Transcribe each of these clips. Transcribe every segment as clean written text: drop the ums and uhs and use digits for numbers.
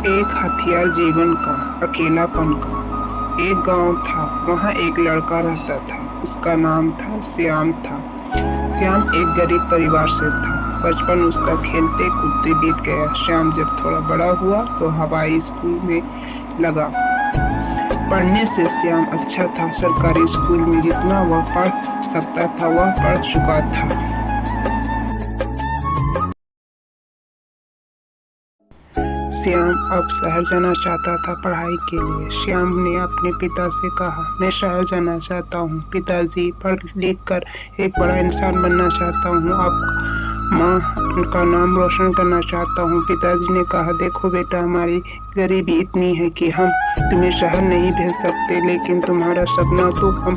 एक हथियार जीवन का, अकेलापन का। एक गांव था, वहां एक लड़का रहता था। उसका नाम था श्याम। श्याम एक गरीब परिवार से था। बचपन उसका खेलते कूदते बीत गया। श्याम जब थोड़ा बड़ा हुआ तो हवाई स्कूल में लगा। पढ़ने से श्याम अच्छा था। सरकारी स्कूल में जितना वह पढ़ सकता था वह पढ़ चुका था। श्याम अब शहर जाना चाहता था पढ़ाई के लिए। श्याम ने अपने पिता से कहा, मैं शहर जाना चाहता हूँ पिताजी, पढ़ लिख कर एक बड़ा इंसान बनना चाहता हूँ, आप माँ का नाम रोशन करना चाहता हूँ। पिताजी ने कहा, देखो बेटा, हमारी गरीबी इतनी है कि हम तुम्हें शहर नहीं भेज सकते, लेकिन तुम्हारा सपना तो हम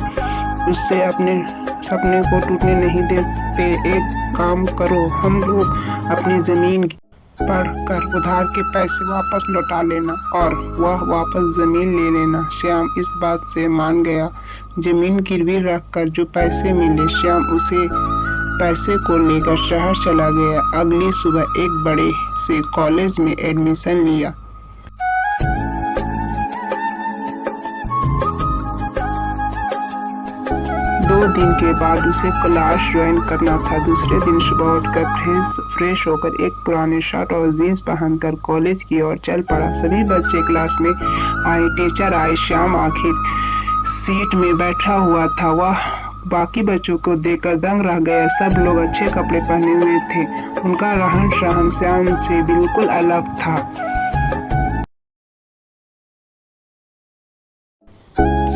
उससे अपने सपने को टूटने नहीं देते। एक काम करो, हम लोग अपनी जमीन पढ़कर उधार के पैसे वापस लौटा लेना और वह वापस जमीन ले लेना। श्याम इस बात से मान गया। जमीन गिरवी रखकर जो पैसे मिले, श्याम उसे पैसे को लेकर शहर चला गया। अगली सुबह एक बड़े से कॉलेज में एडमिशन लिया। 2 दिन के बाद उसे क्लास ज्वाइन करना था। दूसरे दिन सुबह उठकर फ्रेश होकर एक पुराने शर्ट और जीन्स पहनकर कॉलेज की ओर चल पड़ा। सभी बच्चे क्लास में आए, टीचर आए। श्याम आखिर सीट में बैठा हुआ था। वह बाकी बच्चों को देखकर दंग रह गया। सब लोग अच्छे कपड़े पहने हुए थे। उनका रहन सहन श्याम से बिल्कुल अलग था।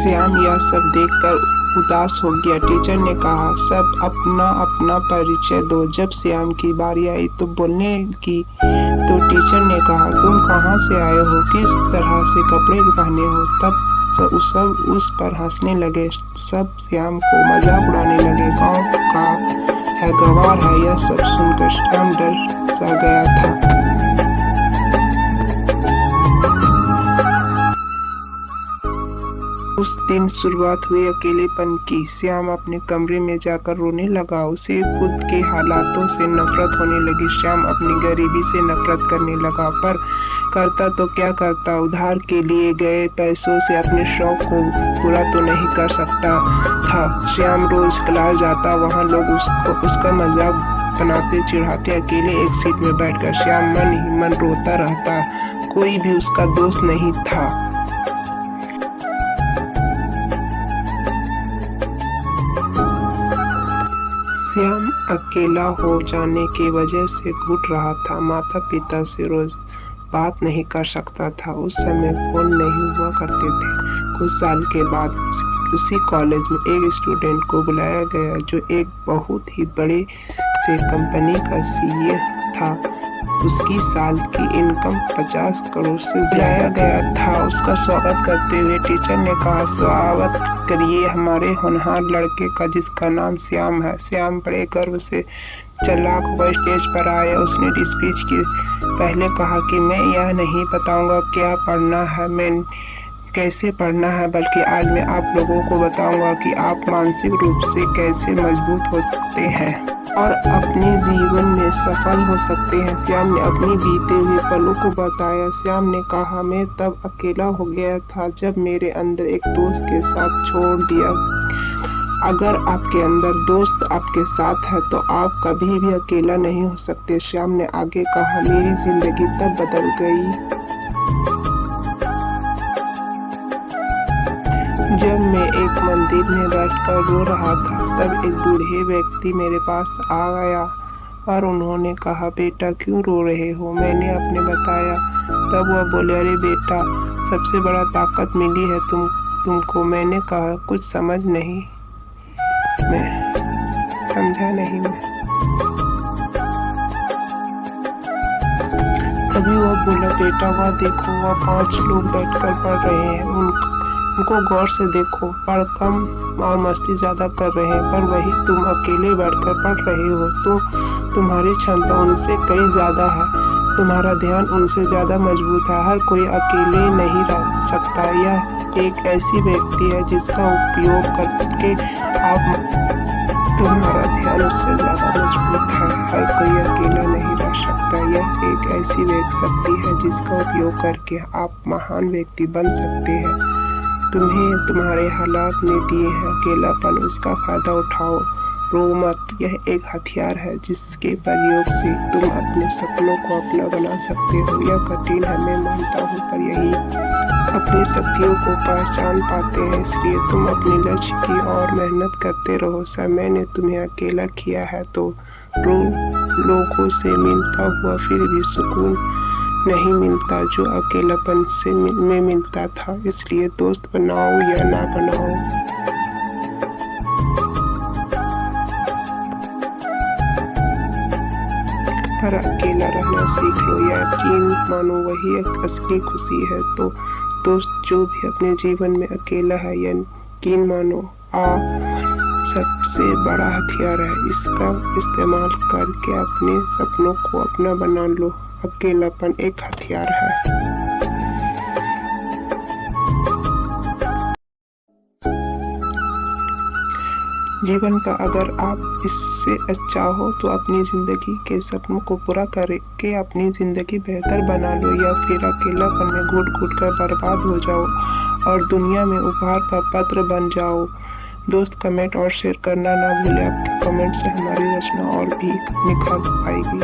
श्याम यह सब देखकर उदास हो गया। टीचर ने कहा, सब अपना अपना परिचय दो। जब श्याम की बारी आई तो बोलने की, तो टीचर ने कहा, तुम कहाँ से आए हो, किस तरह से कपड़े पहने हो। तब सब उस पर हंसने लगे। सब श्याम को मजाक उड़ाने लगे। गाँव का है, गंवार है। यह सब सुनकर श्याम डर सा गया था। उस दिन शुरुआत हुई अकेलेपन की। श्याम अपने कमरे में जाकर रोने लगा। उसे खुद के हालातों से नफरत होने लगी। श्याम अपनी गरीबी से नफरत करने लगा, पर करता तो क्या करता। उधार के लिए गए पैसों से अपने शौक को पूरा तो नहीं कर सकता था। श्याम रोज क्लास जाता, वहाँ लोग उसका मजाक बनाते, चिढ़ाते। अकेले एक सीट में बैठकर श्याम मन ही मन रोता रहता। कोई भी उसका दोस्त नहीं था। श्याम अकेला हो जाने की वजह से घुट रहा था। माता पिता से रोज बात नहीं कर सकता था। उस समय फोन नहीं हुआ करते थे। कुछ साल के बाद उसी कॉलेज में एक स्टूडेंट को बुलाया गया जो एक बहुत ही बड़े से कंपनी का सीए था। उसकी साल की इनकम 50 करोड़ से जाया गया था। उसका स्वागत करते हुए टीचर ने कहा, स्वागत करिए हमारे होनहार लड़के का जिसका नाम श्याम है। श्याम बड़े गर्व से चलाक हुआ स्टेज पर आया। उसने स्पीच के पहले कहा कि मैं यह नहीं बताऊंगा क्या पढ़ना है, मैं कैसे पढ़ना है, बल्कि आज मैं आप लोगों को बताऊंगा कि आप मानसिक रूप से कैसे मजबूत हो सकते हैं और अपने जीवन में सफल हो सकते हैं। श्याम ने अपनी बीते हुए पलों को बताया। श्याम ने कहा, मैं तब अकेला हो गया था जब मेरे अंदर एक दोस्त के साथ छोड़ दिया। अगर आपके अंदर दोस्त आपके साथ है तो आप कभी भी अकेला नहीं हो सकते। श्याम ने आगे कहा, मेरी जिंदगी तब बदल गई जब मैं एक मंदिर में बैठकर रो रहा था। तब एक बूढ़े व्यक्ति मेरे पास आ गया और उन्होंने कहा, बेटा क्यों रो रहे हो। मैंने अपने बताया। तब वह बोले, अरे बेटा, सबसे बड़ा ताकत मिली है तुमको। मैंने कहा, कुछ समझा नहीं मैं। तभी वह बोला, बेटा वह देखो, वह 5 लोग बैठकर पढ़ रहे हैं। उनको गौर से देखो, पढ़ कम और मस्ती ज्यादा कर रहे हैं, पर वही तुम अकेले बैठकर पढ़ रहे हो तो तुम्हारी क्षमता उनसे कई ज्यादा है। तुम्हारा ध्यान उनसे ज्यादा मजबूत है। हर कोई अकेले नहीं रह सकता। यह एक ऐसी व्यक्ति है जिसका उपयोग करके आप तुम्हारा ध्यान उससे ज्यादा मजबूत है। हर कोई अकेला नहीं रह सकता। यह एक ऐसी शक्ति है जिसका उपयोग करके आप महान व्यक्ति बन सकते हैं। तुम्हें तुम्हारे हालात ने दिए हैं अकेलापन, उसका फायदा उठाओ। रो मत, यह एक हथियार है जिसके प्रयोग से तुम अपने सपनों को अपना बना सकते हो। यह कठिन है, मैं मानता हूँ, पर यही अपनी शक्तियों को पहचान पाते हैं। इसलिए तुम अपने लक्ष्य की ओर मेहनत करते रहो। समय ने तुम्हें अकेला किया है तो लोगों से मिलता हुआ फिर भी सुकून नहीं मिलता जो अकेलापन में मिलता था। इसलिए दोस्त बनाओ या ना बनाओ, पर अकेला रहना सीख लो। यकीन मानो वही एक असली खुशी है। तो दोस्त जो भी अपने जीवन में अकेला है, यकीन मानो सबसे बड़ा हथियार है। इसका इस्तेमाल करके अपने सपनों को अपना बना लो। अकेलापन एक हथियार है। जीवन का अगर आप इससे अच्छा हो तो अपनी जिंदगी के सपनों को पूरा करके अपनी जिंदगी बेहतर बना लो, या फिर अकेलापन में घुट कर बर्बाद हो जाओ और दुनिया में उपहार का पात्र बन जाओ। दोस्त, कमेंट और शेयर करना ना भूले। आपके कमेंट से हमारी रचना और भी निखार पाएगी।